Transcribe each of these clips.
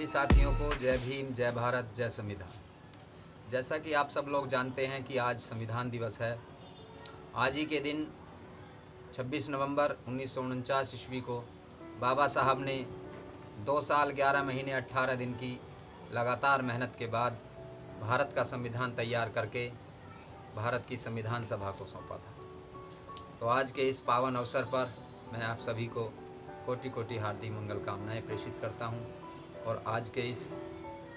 सभी साथियों को जय भीम, जय भारत, जय संविधान। जैसा कि आप सब लोग जानते हैं कि आज संविधान दिवस है। आज ही के दिन 26 नवंबर 1949 ईस्वी को बाबा साहब ने 2 साल 11 महीने 18 दिन की लगातार मेहनत के बाद भारत का संविधान तैयार करके भारत की संविधान सभा को सौंपा था। तो आज के इस पावन अवसर पर मैं आप सभी को कोटि कोटि हार्दिक मंगल कामनाएं प्रेषित करता हूं। और आज के इस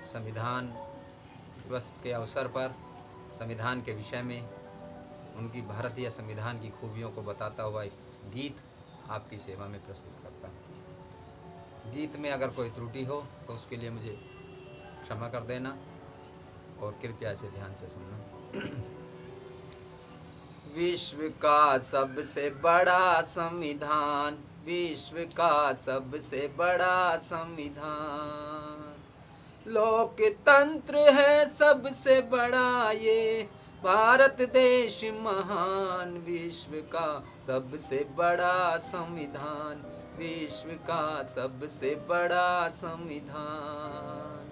संविधान दिवस के अवसर पर संविधान के विषय में उनकी भारतीय संविधान की खूबियों को बताता हुआ एक गीत आपकी सेवा में प्रस्तुत करता हूँ। गीत में अगर कोई त्रुटि हो तो उसके लिए मुझे क्षमा कर देना और कृपया इसे ध्यान से सुनना। विश्व का सबसे बड़ा संविधान, विश्व का सबसे बड़ा संविधान, लोकतंत्र है सबसे बड़ा ये भारत देश महान। विश्व का सबसे बड़ा संविधान, विश्व का सबसे बड़ा संविधान,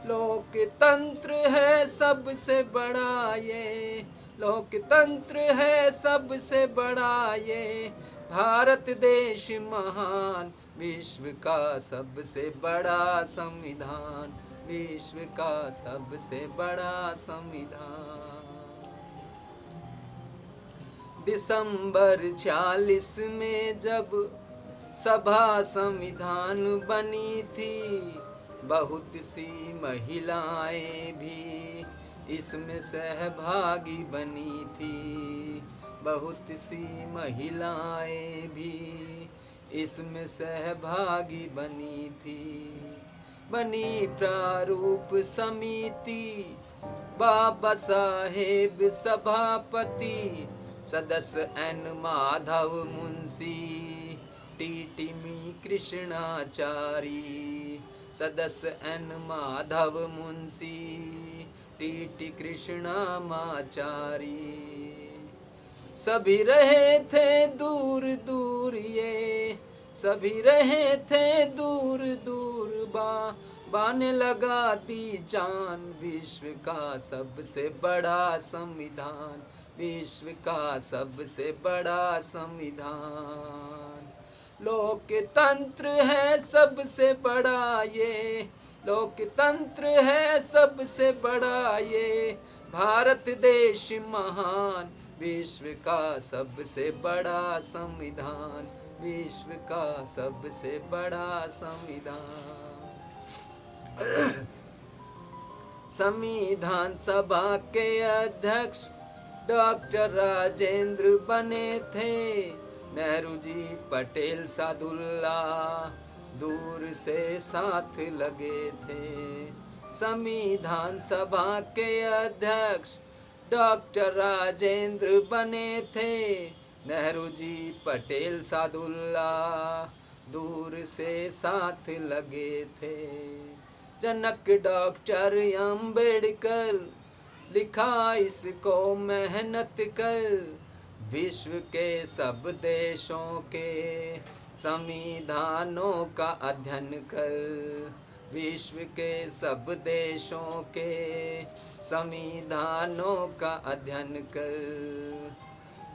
लोकतंत्र है सबसे बड़ा ये, लोकतंत्र है सबसे बड़ा ये भारत देश महान। विश्व का सबसे बड़ा संविधान, विश्व का सबसे बड़ा संविधान। दिसंबर 46 में जब सभा संविधान बनी थी, बहुत सी महिलाएं भी इसमें सहभागी बनी थी, बहुत सी महिलाएं भी इसमें सहभागी बनी थी। बनी प्रारूप समिति, बाबा साहेब सभापति, सदस्य एन माधव मुंशी, टीटीमी कृष्णाचारी, सदस्य एन माधव मुंशी, टीटी कृष्णामाचारी। सभी रहे थे दूर दूर ये, सभी रहे थे दूर दूर बाने लगाती जान। विश्व का सबसे बड़ा संविधान, विश्व का सबसे बड़ा संविधान, लोकतंत्र है सबसे बड़ा ये, लोकतंत्र है सबसे बड़ा ये भारत देश महान। विश्व का सबसे बड़ा संविधान, विश्व का सबसे बड़ा संविधान। संविधान सभा के अध्यक्ष डॉक्टर राजेंद्र बने थे, नेहरू जी पटेल सादुल्ला दूर से साथ लगे थे। संविधान सभा के अध्यक्ष डॉक्टर राजेंद्र बने थे, नेहरू जी पटेल सादुल्ला दूर से साथ लगे थे। जनक डॉक्टर अम्बेडकर लिखा इसको मेहनत कर, विश्व के सब देशों के संविधानों का अध्ययन कर, विश्व के सब देशों के संविधानों का अध्ययन कर।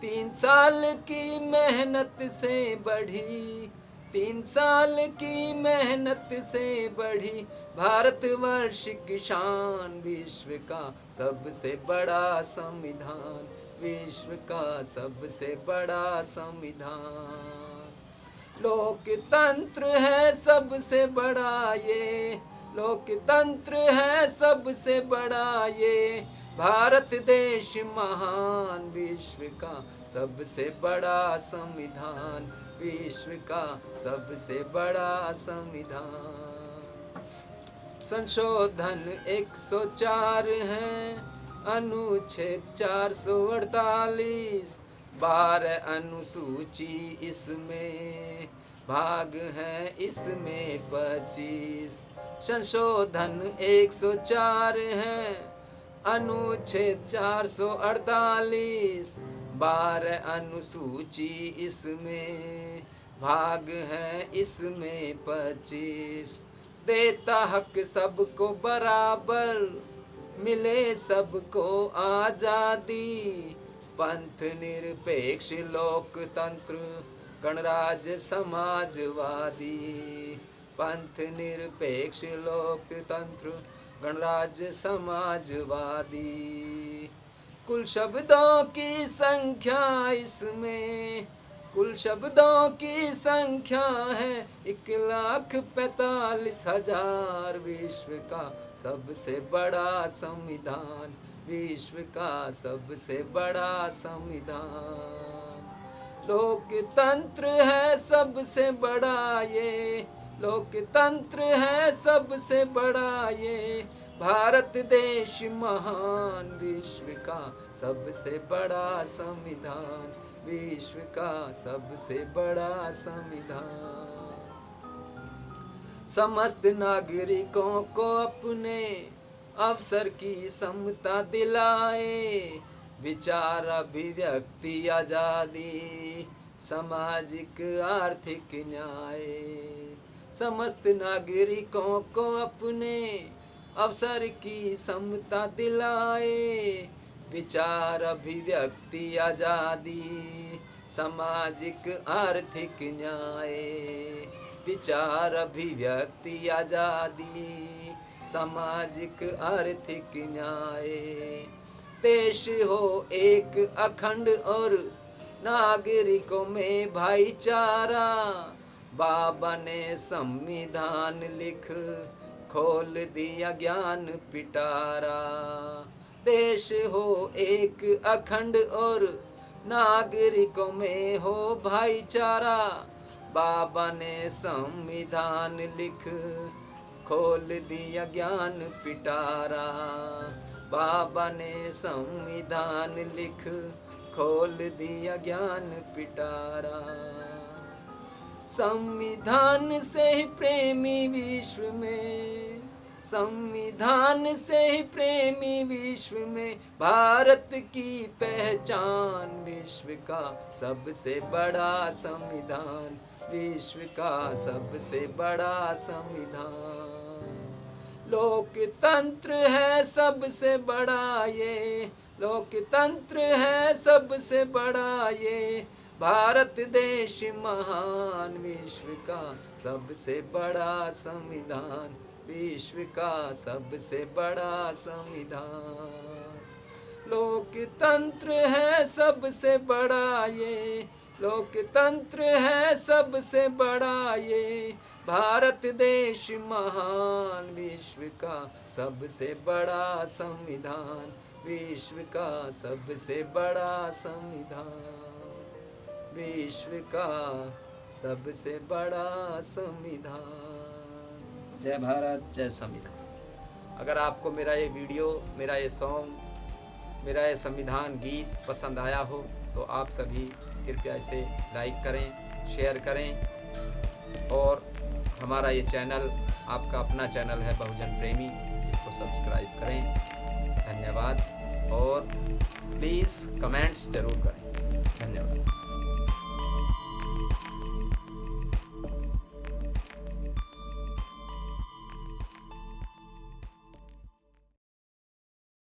3 साल की मेहनत से बढ़ी, 3 साल की मेहनत से बढ़ी भारतवर्ष की शान। विश्व का सबसे बड़ा संविधान, विश्व का सबसे बड़ा संविधान, लोकतंत्र है सबसे बड़ा ये, लोकतंत्र है सबसे बड़ा ये भारत देश महान। विश्व का सबसे बड़ा संविधान, विश्व का सबसे बड़ा संविधान। संशोधन 104 है, अनुच्छेद 448, 12 अनुसूची इसमें भाग है, इसमें 25। संशोधन 104 है, अनुच्छेद 448, 12 अनुसूची इसमें भाग है, इसमें 25। देता हक सबको बराबर, मिले सबको आजादी। पंथ निरपेक्ष लोकतंत्र, गणराज्य समाजवादी। पंथ निरपेक्ष लोकतंत्र, गणराज्य समाजवादी। कुल शब्दों की संख्या इसमें, कुल शब्दों की संख्या है 1,45,000। विश्व का सबसे बड़ा संविधान, विश्व का सबसे बड़ा संविधान। लोकतंत्र है सबसे बड़ा ये, लोकतंत्र है सबसे बड़ा ये। भारत देश महान, विश्व का सबसे बड़ा संविधान, विश्व का सबसे बड़ा संविधान। समस्त नागरिकों को अपने अवसर की समता दिलाए। विचार अभिव्यक्ति आजादी, सामाजिक आर्थिक न्याय। समस्त नागरिकों को अपने अवसर की समता दिलाए। विचार अभिव्यक्ति आजादी, सामाजिक आर्थिक न्याय। विचार अभिव्यक्ति आजादी, सामाजिक आर्थिक न्याय। देश हो एक अखंड और नागरिकों में भाईचारा। बाबा ने संविधान लिख खोल दिया ज्ञान पिटारा। देश हो एक अखंड और नागरिकों में हो भाईचारा। बाबा ने संविधान लिख खोल दिया ज्ञान पिटारा। बाबा ने संविधान लिख खोल दिया ज्ञान पिटारा। संविधान से ही प्रेमी विश्व में, संविधान से ही प्रेमी विश्व में भारत की पहचान। विश्व का सबसे बड़ा संविधान, विश्व का सबसे बड़ा संविधान। लोकतंत्र है सबसे बड़ा ये, लोकतंत्र है सबसे बड़ा ये। भारत देश महान, विश्व का सबसे बड़ा संविधान, विश्व का सबसे बड़ा संविधान। लोकतंत्र है सबसे बड़ा ये, लोकतंत्र है सबसे बड़ा ये। भारत देश महान, विश्व का सबसे बड़ा संविधान, विश्व का सबसे बड़ा संविधान, विश्व का सबसे बड़ा संविधान। जय भारत, जय संविधान। अगर आपको मेरा ये वीडियो, मेरा ये सॉन्ग, मेरा ये संविधान गीत पसंद आया हो तो आप सभी कृपया इसे लाइक करें, शेयर करें और हमारा ये चैनल, आपका अपना चैनल है बहुजन प्रेमी, इसको सब्सक्राइब करें। धन्यवाद और प्लीज़ कमेंट्स ज़रूर करें। धन्यवाद।